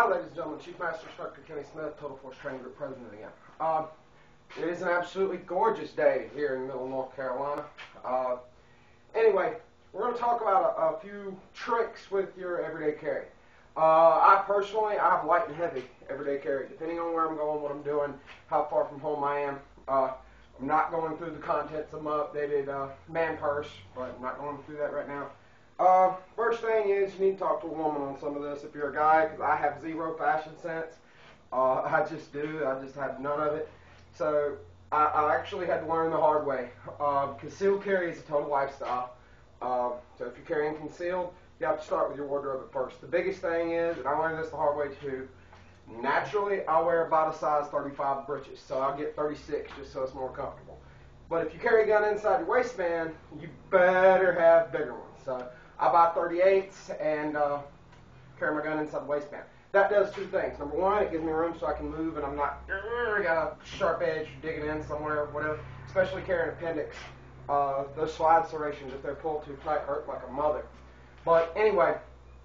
ladies and gentlemen, Chief Master Instructor Kenny Smith, Total Force Training Group President again. It is an absolutely gorgeous day here in middle North Carolina. Anyway, we're going to talk about a few tricks with your everyday carry. I have light and heavy everyday carry, depending on where I'm going, what I'm doing, how far from home I am. I'm not going through the contents of my updated man purse, but I'm not going through that right now. First thing is you need to talk to a woman on some of this if you're a guy, because I have zero fashion sense. I just do. I just have none of it. So I actually had to learn the hard way. Concealed carry is a total lifestyle. So if you're carrying concealed, you have to start with your wardrobe at first. The biggest thing is, and I learned this the hard way too, naturally I wear about a size 35 breeches, so I'll get 36 just so it's more comfortable. But if you carry a gun inside your waistband, you better have bigger ones. So I buy 38s and carry my gun inside the waistband. That does two things. Number one, it gives me room so I can move and I'm not got a sharp edge digging in somewhere or whatever, especially carrying appendix. Those slide serrations, if they're pulled too tight, hurt like a mother. But anyway,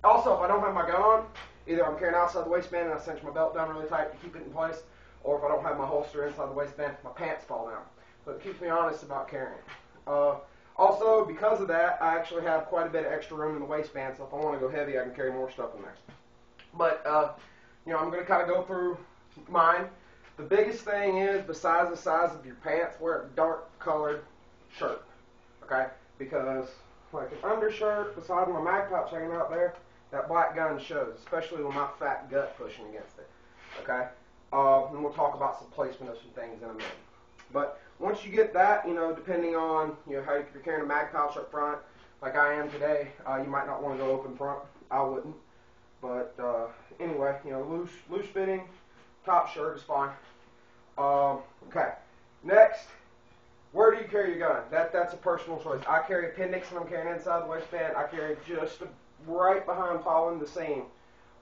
also if I don't have my gun on, either I'm carrying outside the waistband and I cinch my belt down really tight to keep it in place, or if I don't have my holster inside the waistband, my pants fall down. So it keeps me honest about carrying. Also, because of that, I actually have quite a bit of extra room in the waistband, so if I want to go heavy, I can carry more stuff in there. But, I'm going to kind of go through mine. The biggest thing is, besides the size of your pants, wear a dark colored shirt, okay? Because, like an undershirt, beside my mag pouch hanging out there, that black gun shows, especially with my fat gut pushing against it, okay? And we'll talk about some placement of some things in a minute. But once you get that, depending on how you're carrying a mag pouch up front, like I am today, you might not want to go open front. I wouldn't. But anyway, loose fitting top shirt is fine. Okay. Next, where do you carry your gun? That's a personal choice. I carry appendix when I'm carrying inside the waistband. I carry just right behind following the seam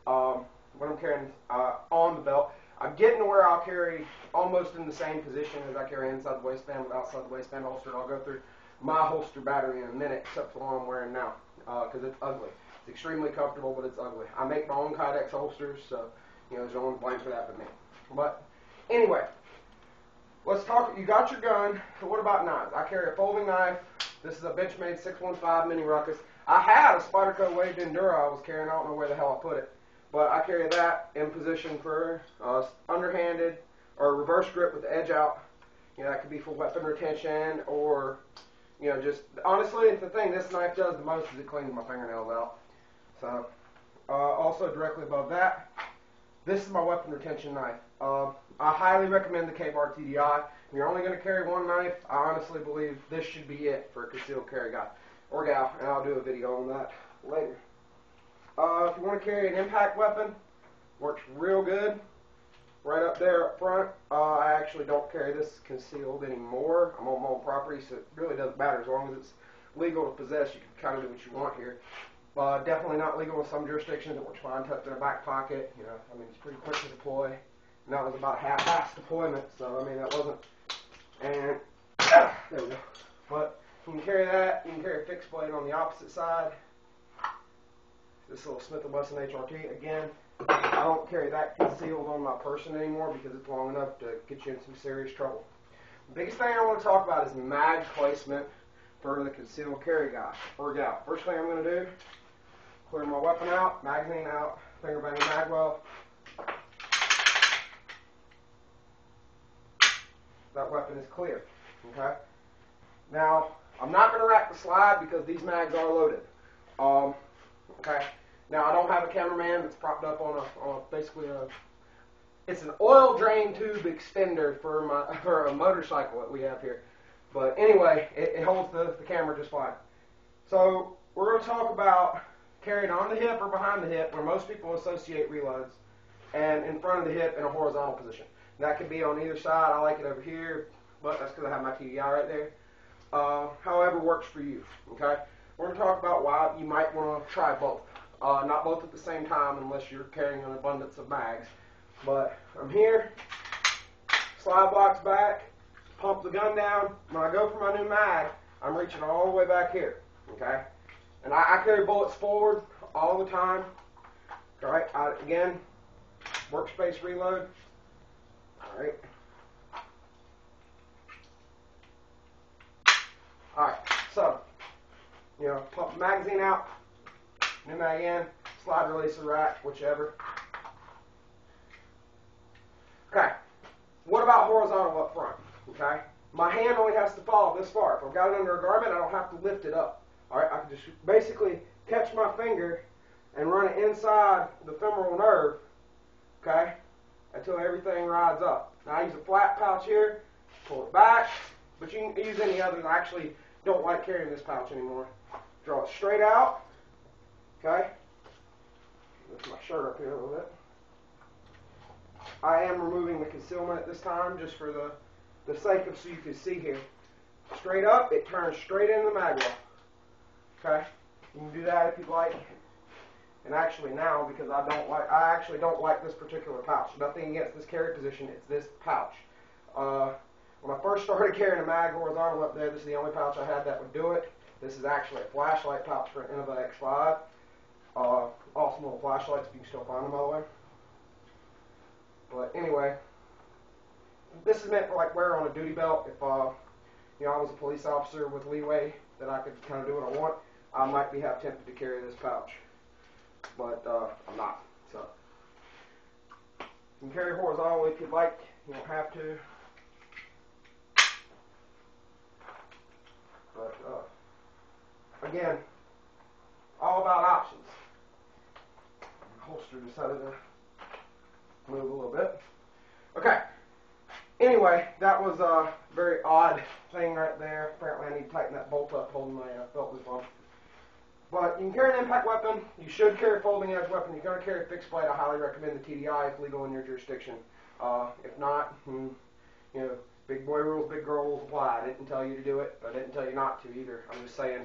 when I'm carrying on the belt. I'm getting to where I'll carry almost in the same position as I carry inside the waistband with outside the waistband holster. I'll go through my holster battery in a minute, except for the one I'm wearing now, because it's ugly. It's extremely comfortable, but it's ugly. I make my own Kydex holsters, so there's no one to blame for that but me. But anyway, let's talk. You got your gun. So what about knives? I carry a folding knife. This is a Benchmade 615 Mini Ruckus. I had a Spyderco Waved Enduro I was carrying. I don't know where the hell I put it. But I carry that in position for underhanded or reverse grip with the edge out. That could be for weapon retention or, just honestly, the thing this knife does the most is it cleans my fingernails out. So, also directly above that, this is my weapon retention knife. I highly recommend the K-Bar TDI. If you're only going to carry one knife, I honestly believe this should be it for a concealed carry guy or gal, and I'll do a video on that later. If you want to carry an impact weapon, works real good. Right up there up front. I actually don't carry this concealed anymore. I'm on my own property, so it really doesn't matter. As long as it's legal to possess, you can kind of do what you want here. Definitely not legal in some jurisdictions. It works fine tucked in a back pocket. It's pretty quick to deploy. And that was about half-assed deployment, so that wasn't. And there we go. But you can carry that. You can carry a fixed blade on the opposite side. This little Smith & Wesson HRT. Again, I don't carry that concealed on my person anymore because it's long enough to get you in some serious trouble. The biggest thing I want to talk about is mag placement for the concealed carry guy or gal. First thing I'm going to do, clear my weapon out, magazine out, finger bang mag well. That weapon is clear. Okay. Now, I'm not going to rack the slide because these mags are loaded. Okay. Now, I don't have a cameraman that's propped up on basically it's an oil drain tube extender for a motorcycle that we have here. But anyway, it holds the camera just fine. So we're going to talk about carrying on the hip or behind the hip, where most people associate reloads, and in front of the hip in a horizontal position. And that could be on either side. I like it over here, but that's because I have my TDI right there. However works for you. Okay. We're going to talk about why you might want to try both. Not both at the same time unless you're carrying an abundance of mags. But I'm here, slide blocks back, pump the gun down. When I go for my new mag, I'm reaching all the way back here. Okay? And I carry bullets forward all the time. Alright, again, workspace reload. Alright. Alright, so, pump the magazine out, new mag in, slide release the rack, whichever. Okay, what about horizontal up front? Okay, my hand only has to follow this far. If I've got it under a garment, I don't have to lift it up. Alright, I can just basically catch my finger and run it inside the femoral nerve, okay, until everything rides up. Now I use a flat pouch here, pull it back, but you can use any others. I actually don't like carrying this pouch anymore. Draw it straight out, okay, lift my shirt up here a little bit. I am removing the concealment at this time just for the sake of so you can see here. Straight up, it turns straight into the mag well. Okay, you can do that if you'd like. And actually now, because I actually don't like this particular pouch. Nothing against this carry position, it's this pouch. When I first started carrying a mag horizontal up there, this is the only pouch I had that would do it. This is actually a flashlight pouch for an Innova X5. Awesome little flashlights, if you can still find them, by the way. But anyway, this is meant for like wear on a duty belt. If I was a police officer with leeway that I could kind of do what I want, I might be tempted to carry this pouch. But I'm not. So you can carry horizontally if you'd like. You don't have to. But again, all about options. The holster decided to move a little bit. Okay. Anyway, that was a very odd thing right there. Apparently I need to tighten that bolt up holding my belt loop on. But you can carry an impact weapon. You should carry a folding edge weapon. You're going to carry a fixed blade. I highly recommend the TDI if legal in your jurisdiction. If not, big boy rules, big girl rules apply. I didn't tell you to do it. I didn't tell you not to either. I'm just saying,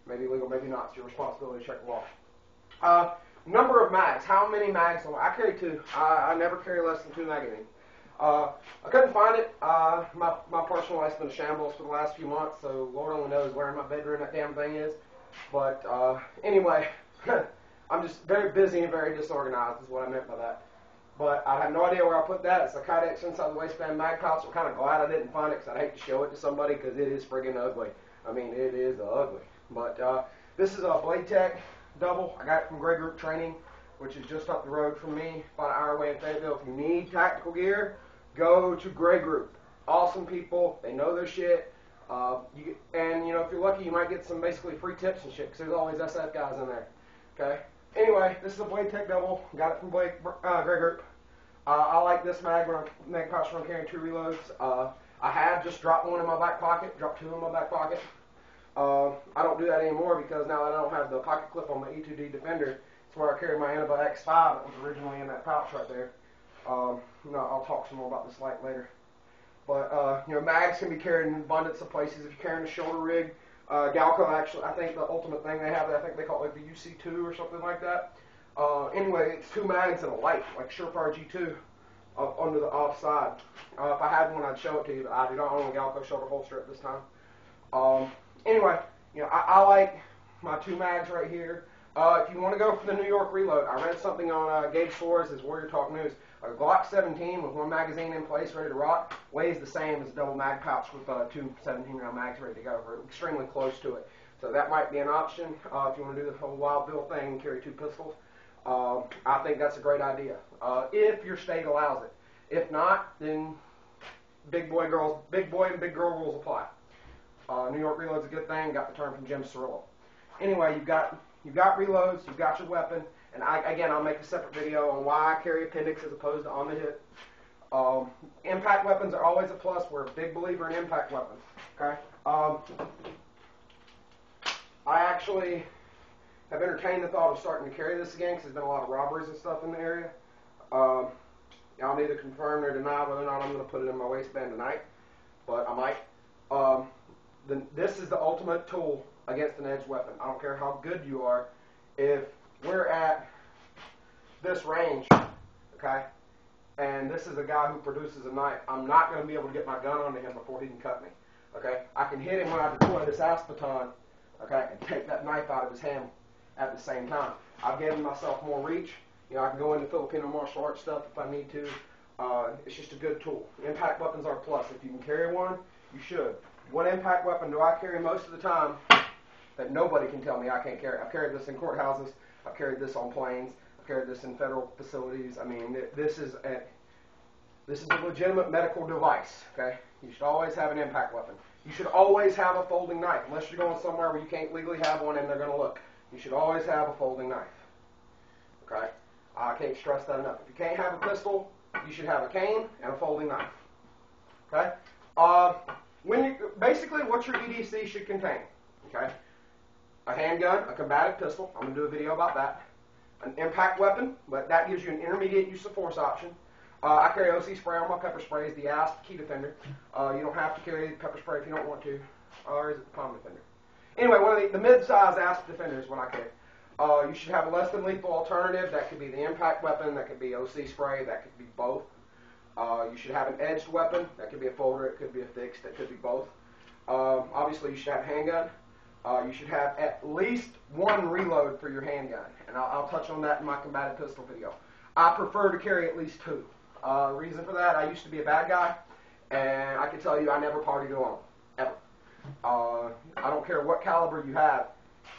maybe legal, maybe not. It's your responsibility to check the law. Number of mags. How many mags? I carry 2. I never carry less than 2 magazines. I couldn't find it. My personal life's been a shambles for the last few months, so Lord only knows where in my bedroom that damn thing is. But anyway, I'm just very busy and very disorganized is what I meant by that. But I have no idea where I put that. It's a Kydex inside the waistband mag pouch. I'm kind of glad I didn't find it because I'd hate to show it to somebody because it is friggin' ugly. I mean, it is ugly. But this is a Blade Tech double. I got it from Grey Group Training, which is just up the road from me, about an hour away in Fayetteville. If you need tactical gear, go to Grey Group. Awesome people. They know their shit. If you're lucky, you might get some basically free tips and shit, because there's always SF guys in there. Okay? Anyway, this is a Blade Tech double. Got it from Grey Group. I like this mag pouch when I'm carrying 2 reloads. I have just dropped 1 in my back pocket, dropped 2 in my back pocket. I don't do that anymore because now that I don't have the pocket clip on my E2D Defender, it's where I carry my Innova X5 that was originally in that pouch right there. I'll talk some more about this light later. But, mags can be carried in abundance of places. If you're carrying a shoulder rig, Galco actually, I think the ultimate thing they have, I think they call it like the UC2 or something like that. Anyway, it's 2 mags and a light, like Surefire G2, under the offside. If I had one, I'd show it to you, but I do not own a Galco shoulder holster at this time. Anyway, I like my 2 mags right here. If you want to go for the New York reload, I read something on Gabe Suarez's Warrior Talk News. A Glock 17 with 1 magazine in place, ready to rock, weighs the same as a double mag pouch with 2 17-round mags ready to go. We're extremely close to it. So that might be an option if you want to do the whole Wild Bill thing and carry 2 pistols. I think that's a great idea, if your state allows it. If not, then big boy and big girl rules apply. New York reload's a good thing. Got the term from Jim Cirillo. Anyway, you've got reloads, you've got your weapon, and I'll make a separate video on why I carry appendix as opposed to on the hip. Impact weapons are always a plus. We're a big believer in impact weapons. Okay. I actually have entertained the thought of starting to carry this again because there's been a lot of robberies and stuff in the area. I'll neither confirm nor deny whether or not I'm going to put it in my waistband tonight, but I might. This is the ultimate tool against an edged weapon. I don't care how good you are. If we're at this range, okay, and this is a guy who produces a knife, I'm not going to be able to get my gun onto him before he can cut me. Okay, I can hit him when I deploy this aspeton, okay, and take that knife out of his hand at the same time. I've given myself more reach, You know, I can go into Filipino martial arts stuff if I need to. It's just a good tool. Impact weapons are a plus. If you can carry one, you should. What impact weapon do I carry most of the time that nobody can tell me I can't carry? I've carried this in courthouses. I've carried this on planes. I've carried this in federal facilities. I mean, this is a legitimate medical device. Okay, you should always have an impact weapon. You should always have a folding knife, unless you're going somewhere where you can't legally have one and they're going to look. You should always have a folding knife. Okay, I can't stress that enough. If you can't have a pistol, you should have a cane and a folding knife. Okay, basically what your EDC should contain. Okay, a handgun, a combative pistol. I'm going to do a video about that. An impact weapon, but that gives you an intermediate use of force option. I carry OC spray on my pepper sprays, the ASP Key Defender. You don't have to carry pepper spray if you don't want to. Or is it the Palm Defender? Anyway, one of the mid-size ASP Defender is what I carry. You should have a less than lethal alternative. That could be the impact weapon. That could be OC spray. That could be both. You should have an edged weapon. That could be a folder. It could be a fixed. That could be both. Obviously, you should have a handgun. You should have at least one reload for your handgun. And I'll touch on that in my combative pistol video. I prefer to carry at least two. Reason for that, I used to be a bad guy, and I can tell you I never partied alone, ever. I don't care what caliber you have.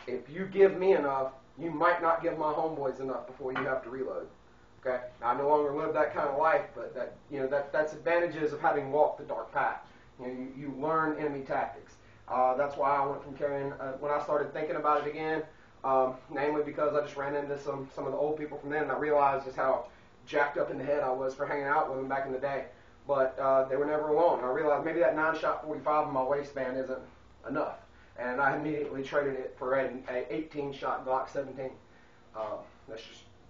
If you give me enough, you might not give my homeboys enough before you have to reload. Okay, I no longer live that kind of life, but that's advantages of having walked the dark path. You learn enemy tactics. That's why I went from carrying, when I started thinking about it again, namely because I just ran into some of the old people from then, and I realized just how jacked up in the head I was for hanging out with them back in the day. But they were never alone. And I realized maybe that 9-shot 45 in my waistband isn't enough. And I immediately traded it for an 18-shot Glock 17.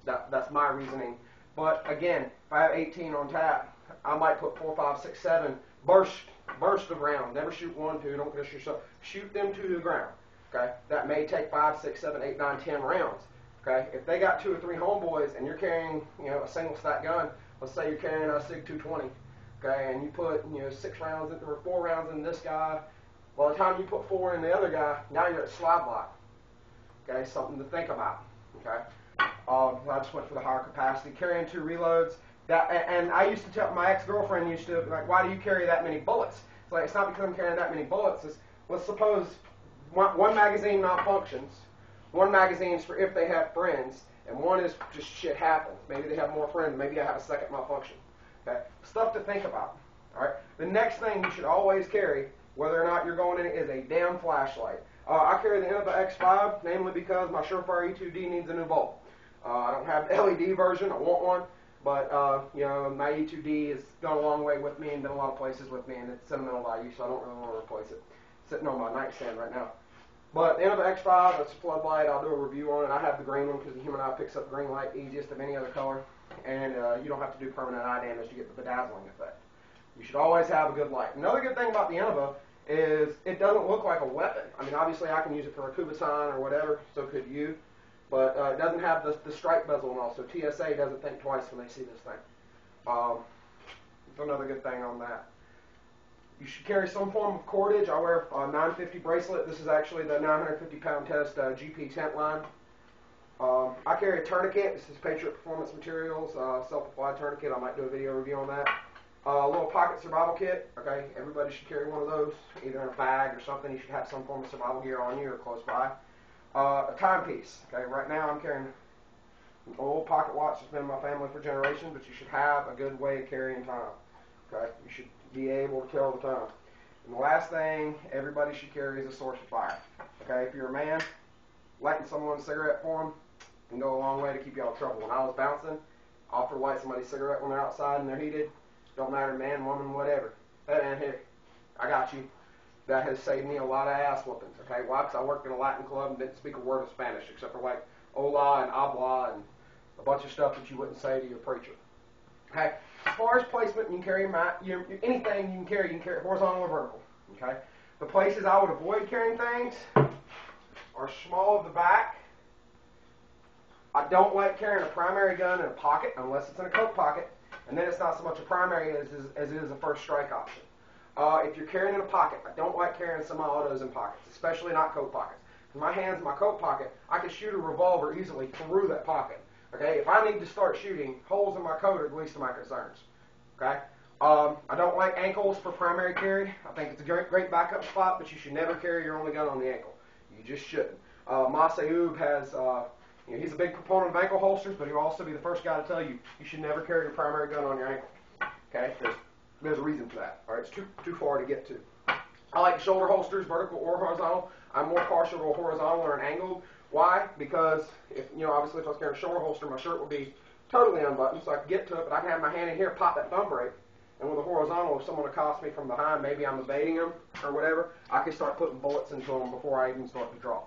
That's my reasoning. But again, if I have 18 on tap, I might put 4, 5, 6, 7 burst of rounds. Never shoot 1, 2. Don't push yourself. Shoot them to the ground. Okay, that may take 5, 6, 7, 8, 9, 10 rounds. Okay, if they got 2 or 3 homeboys and you're carrying, a single stack gun, let's say you're carrying a SIG 220, okay, and you put, 6 rounds or 4 rounds in this guy. By the time you put 4 in the other guy, now you're at slide block. Okay, something to think about. Okay, I just went for the higher capacity, carrying 2 reloads. And I used to tell my ex-girlfriend used to like, why do you carry that many bullets? It's like, it's not because I'm carrying that many bullets. Let's suppose one magazine malfunctions. One magazine's for if they have friends, and one is just shit happens. Maybe they have more friends. Maybe I have a second malfunction. Okay, stuff to think about. All right. The next thing you should always carry, whether or not you're going in, is a damn flashlight. I carry the Innova X5, namely because my Surefire E2D needs a new bulb. I don't have the LED version. I want one, but my E2D has gone a long way with me and been a lot of places with me, and it's sentimental value, so I don't really want to replace it. It's sitting on my nightstand right now. But the Innova X5, that's a floodlight. I'll do a review on it. I have the green one because the human eye picks up green light easiest of any other color. And you don't have to do permanent eye damage to get the bedazzling effect. You should always have a good light. Another good thing about the Innova is it doesn't look like a weapon. I mean, obviously I can use it for a Kubasan or whatever, so could you. But it doesn't have the stripe bezel and all, so TSA doesn't think twice when they see this thing. That's another good thing on that. You should carry some form of cordage. I wear a 950 bracelet. This is actually the 950-pound test GP tent line. I carry a tourniquet. This is Patriot Performance Materials, self-applied tourniquet. I might do a video review on that. A little pocket survival kit. Okay, everybody should carry one of those, either in a bag or something. You should have some form of survival gear on you or close by. A timepiece. Okay, right now I'm carrying an old pocket watch that's been in my family for generations, but you should have a good way of carrying time. Okay, you should be able to tell the time. And the last thing everybody should carry is a source of fire. Okay, if you're a man, lighting someone a cigarette for them can go a long way to keep you out of trouble. When I was bouncing, I offered to light somebody a cigarette when they're outside and they're heated. Don't matter, man, woman, whatever. Hey, man, here, I got you. That has saved me a lot of ass whoopings. Okay, why? Because I worked in a Latin club and didn't speak a word of Spanish except for like hola and habla and a bunch of stuff that you wouldn't say to your preacher. Okay, as far as placement, you can carry anything you can carry horizontal or vertical. Okay, the places I would avoid carrying things are small of the back. I don't like carrying a primary gun in a pocket unless it's in a coat pocket, and then it's not so much a primary as it is a first strike option. If you're carrying in a pocket, I don't like carrying semi-autos in pockets, especially not coat pockets. In my hands, in my coat pocket, I can shoot a revolver easily through that pocket. Okay, if I need to start shooting, holes in my coat are the least of my concerns. Okay, I don't like ankles for primary carry. I think it's a great backup spot, but you should never carry your only gun on the ankle. You just shouldn't. Masayoub has, he's a big proponent of ankle holsters, but he'll also be the first guy to tell you you should never carry your primary gun on your ankle. Okay, there's a reason for that. All right, it's too far to get to. I like shoulder holsters, vertical or horizontal. I'm more partial to a horizontal or an angled. Why? Because if obviously if I was carrying a shoulder holster, my shirt would be totally unbuttoned, so I could get to it, but I can have my hand in here, pop that thumb brake, and with a horizontal, if someone accosts me from behind, maybe I'm evading them or whatever, I can start putting bullets into them before I even start to draw.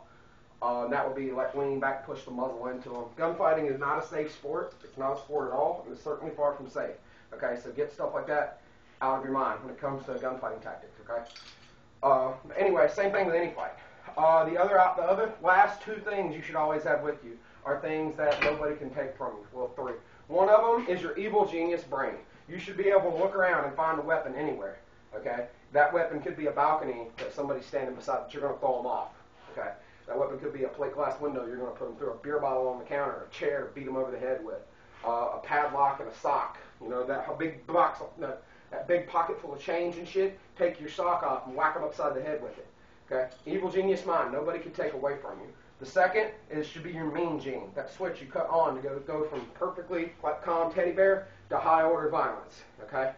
That would be like leaning back, push the muzzle into them. Gunfighting is not a safe sport. It's not a sport at all, and it's certainly far from safe. Okay, so get stuff like that out of your mind when it comes to gunfighting tactics. Okay. Anyway, same thing with any fight. The other last two things you should always have with you are things that nobody can take from you. Well, three. One of them is your evil genius brain. You should be able to look around and find a weapon anywhere. Okay. That weapon could be a balcony that somebody's standing beside that you're going to throw them off. Okay. That weapon could be a plate glass window you're going to put them through, a beer bottle on the counter, a chair to beat them over the head with, a padlock and a sock. That big box, that big pocket full of change and shit. Take your sock off and whack them upside the head with it. Okay? Evil genius mind. Nobody can take away from you. The second should be your mean gene. That switch you cut on to go from perfectly like calm teddy bear to high order violence. Okay?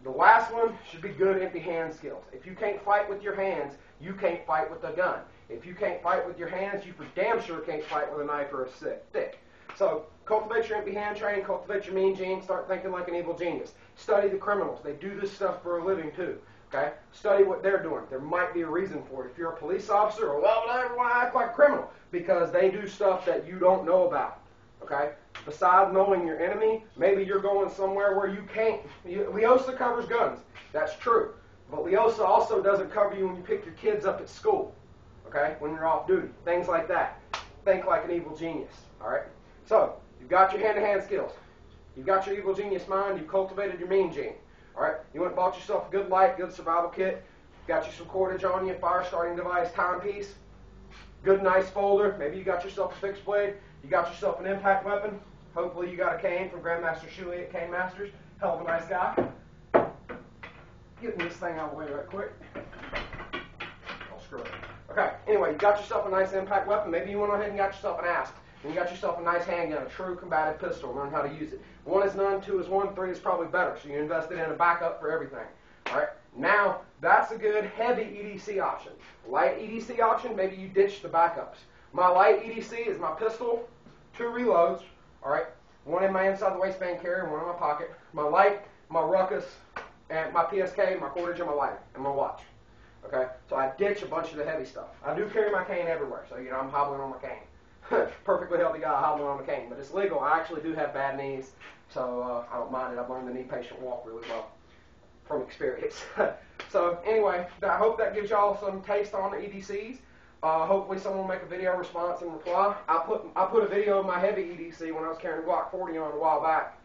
The last one should be good empty hand skills. If you can't fight with your hands, you can't fight with a gun. If you can't fight with your hands, you for damn sure can't fight with a knife or a stick. So cultivate your empty hand training, cultivate your mean gene, start thinking like an evil genius. Study the criminals. They do this stuff for a living too. Okay? Study what they're doing. There might be a reason for it. If you're a police officer, or well, I want to act like a criminal because they do stuff that you don't know about. Okay? Besides knowing your enemy, maybe you're going somewhere where you can't. Leosa covers guns. That's true. But Leosa also doesn't cover you when you pick your kids up at school. Okay? When you're off duty. Things like that. Think like an evil genius. All right? So, you've got your hand-to-hand skills. You've got your evil genius mind. You've cultivated your mean gene. All right? You went and bought yourself a good light, good survival kit. Got you some cordage on you, fire starting device, timepiece. Good nice folder. Maybe you got yourself a fixed blade. You got yourself an impact weapon. Hopefully you got a cane from Grandmaster Shuley at Cane Masters. Hell of a nice guy. Getting this thing out of the way right quick. Oh, screw it. Okay, anyway, you got yourself a nice impact weapon. Maybe you went ahead and got yourself an ASP. And you got yourself a nice handgun, a true combative pistol. Learn how to use it. 1 is none, 2 is 1, 3 is probably better. So you invested in a backup for everything. All right, now that's a good heavy EDC option. Light EDC option, maybe you ditch the backups. My light EDC is my pistol, 2 reloads. All right, 1 in my inside the waistband carry and 1 in my pocket. My light, my ruckus, and my PSK, my cordage, and my lighter, and my watch. Okay, so I ditch a bunch of the heavy stuff. I do carry my cane everywhere, so I'm hobbling on my cane. Perfectly healthy guy hobbling on a cane, but it's legal. I actually do have bad knees, so I don't mind it. I've learned the knee patient walk really well from experience. So anyway, I hope that gives y'all some taste on the EDCs. Hopefully someone will make a video response and reply. I put a video of my heavy EDC when I was carrying Glock 40 on a while back,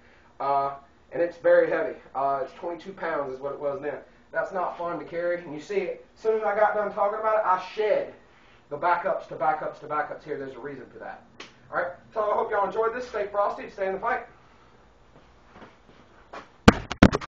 and it's very heavy. It's 22 pounds is what it was then. That's not fun to carry, and you see it. As soon as I got done talking about it, I shed the backups to backups to backups here. There's a reason for that. All right, so I hope y'all enjoyed this. Stay frosty, stay in the fight.